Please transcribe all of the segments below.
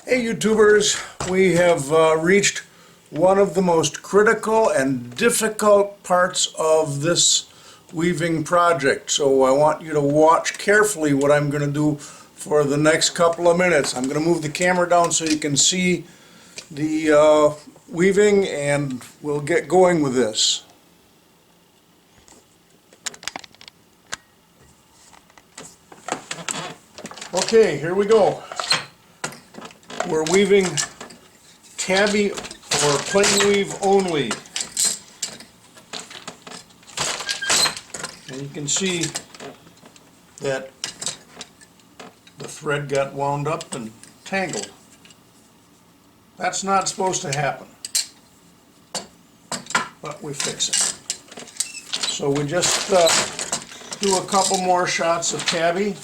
Hey YouTubers, we have reached one of the most critical and difficult parts of this weaving project. So I want you to watch carefully what I'm going to do for the next couple of minutes. I'm going to move the camera down so you can see the weaving, and we'll get going with this. Okay, here we go. We're weaving tabby or plain weave only. And you can see that the thread got wound up and tangled. That's not supposed to happen, but we fix it. So we just do a couple more shots of tabby.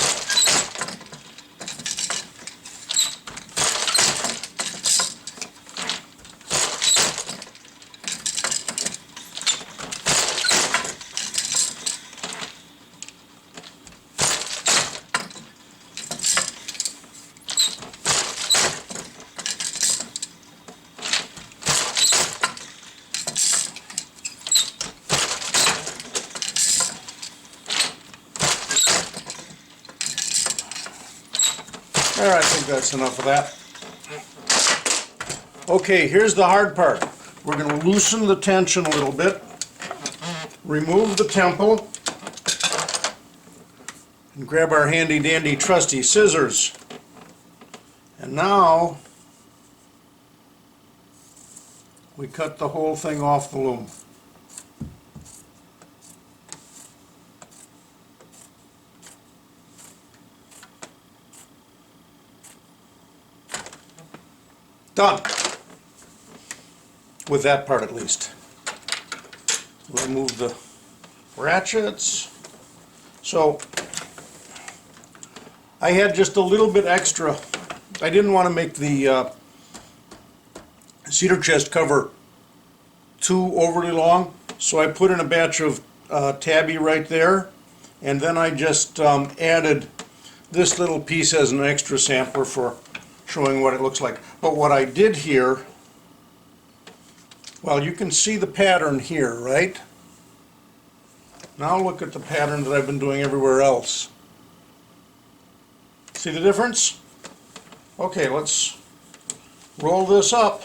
There, I think that's enough of that. Okay, here's the hard part. We're going to loosen the tension a little bit, remove the temple, and grab our handy dandy trusty scissors. And now we cut the whole thing off the loom. Done. With that part at least. Remove the ratchets. So I had just a little bit extra. I didn't want to make the cedar chest cover too overly long, so I put in a batch of tabby right there, and then I just added this little piece as an extra sampler for showing what it looks like. But what I did here, well, you can see the pattern here, right? Now look at the pattern that I've been doing everywhere else. See the difference? Okay, let's roll this up.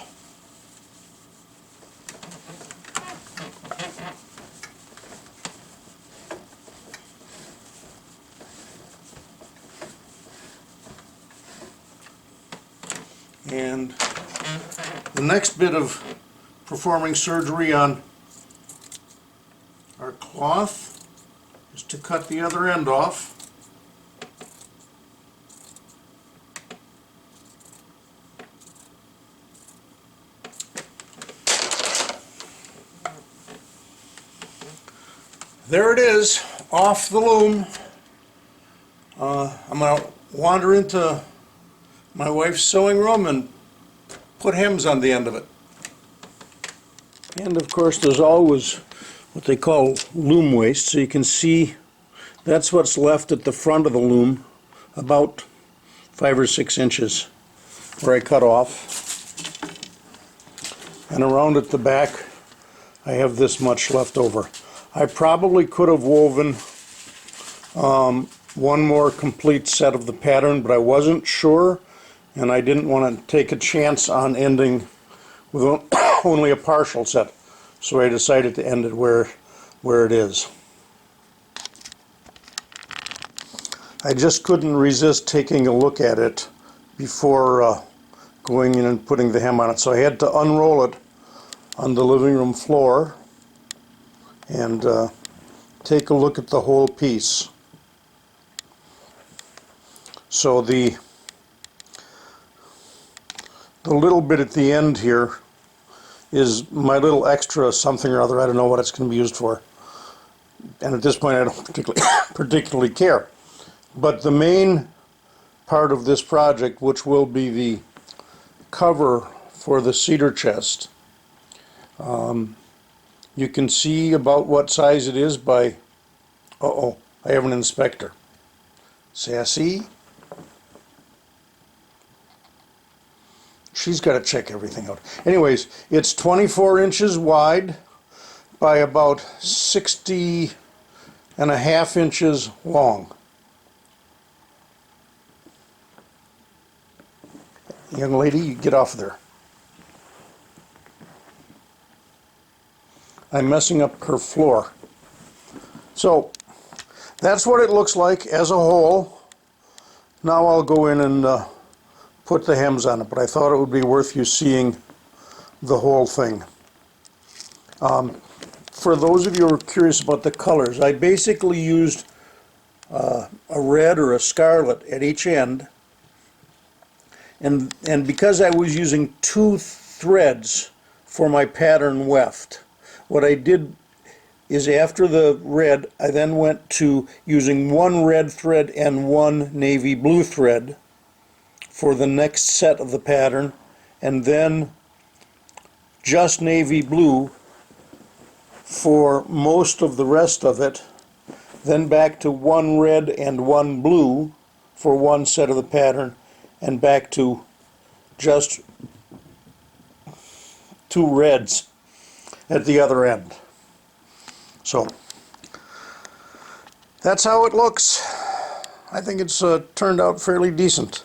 And the next bit of performing surgery on our cloth is to cut the other end off. There it is, off the loom. I'm going to wander into my wife's sewing room and put hems on the end of it. And of course there's always what they call loom waste, so you can see that's what's left at the front of the loom, about 5 or 6 inches where I cut off. And around at the back I have this much left over. I probably could have woven one more complete set of the pattern, but I wasn't sure, and I didn't want to take a chance on ending with only a partial set, so I decided to end it where it is. I just couldn't resist taking a look at it before going in and putting the hem on it, so I had to unroll it on the living room floor and take a look at the whole piece. So the little bit at the end here is my little extra something or other. I don't know what it's going to be used for, and at this point I don't particularly care. But the main part of this project, which will be the cover for the cedar chest, you can see about what size it is by, I have an inspector. Sassy. she's got to check everything out. Anyways, it's 24 inches wide by about 60.5 inches long. Young lady, you get off there. I'm messing up her floor. So that's what it looks like as a whole. Now I'll go in and put the hems on it, but I thought it would be worth you seeing the whole thing. For those of you who are curious about the colors, I basically used a red or a scarlet at each end, and because I was using 2 threads for my pattern weft, what I did is after the red, I then went to using 1 red thread and 1 navy blue thread for the next set of the pattern, and then just navy blue for most of the rest of it, then back to 1 red and 1 blue for one set of the pattern, and back to just 2 reds at the other end. So that's how it looks. I think it's turned out fairly decent.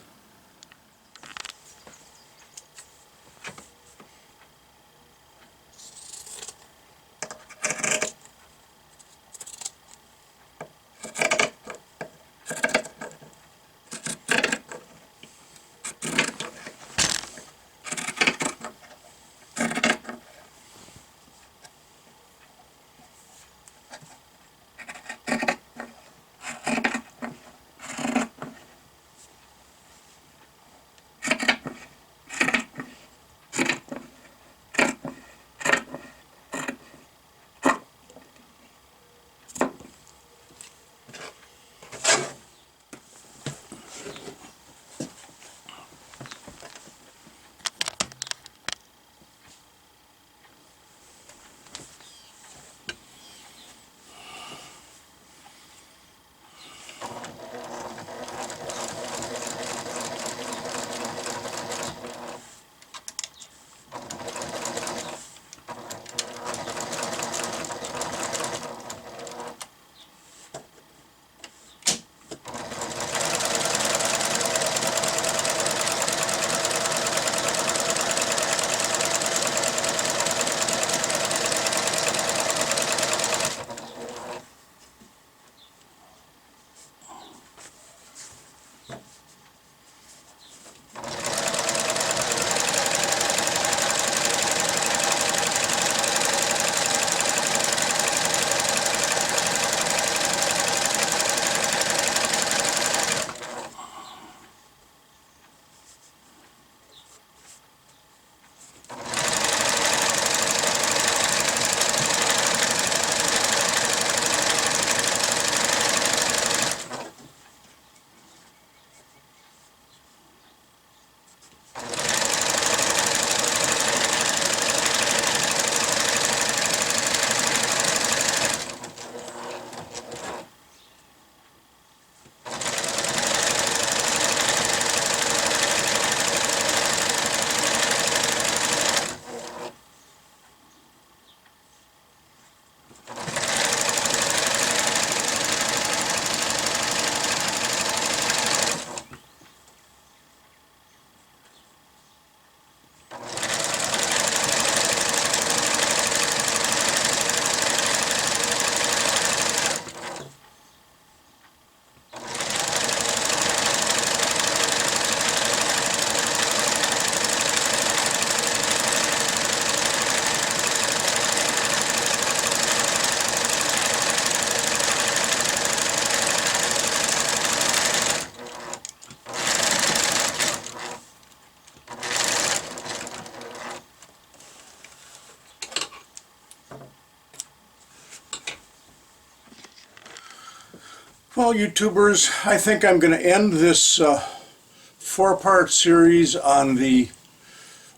Well, YouTubers, I think I'm going to end this 4-part series on the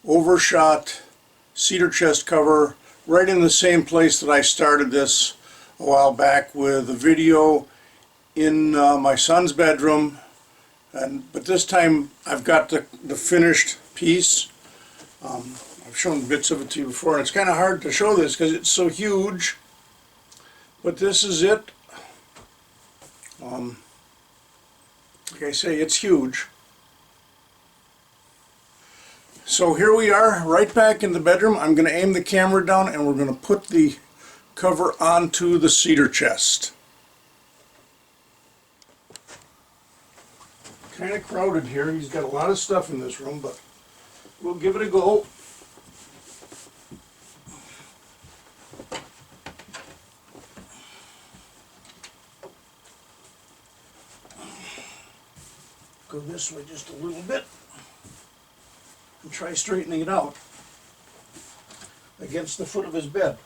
Overshot Cedar Chest cover right in the same place that I started this a while back, with a video in my son's bedroom. But this time I've got the finished piece. I've shown bits of it to you before, and it's kind of hard to show this because it's so huge, but this is it. Like I say, it's huge. So here we are, right back in the bedroom. I'm going to aim the camera down and we're going to put the cover onto the cedar chest. Kind of crowded here. He's got a lot of stuff in this room, but we'll give it a go. Go this way just a little bit and try straightening it out against the foot of his bed.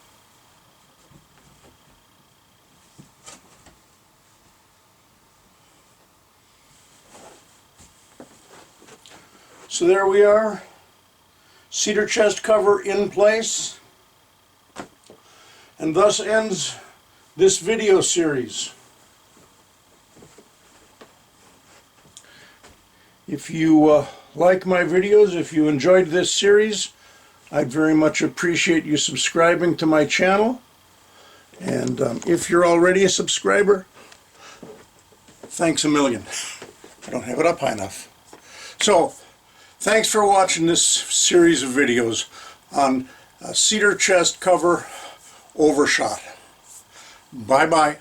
So there we are, cedar chest cover in place, and thus ends this video series. If you like my videos, if you enjoyed this series, I'd very much appreciate you subscribing to my channel. And if you're already a subscriber, thanks a million. I don't have it up high enough. So, thanks for watching this series of videos on cedar chest cover Overshot. Bye-bye.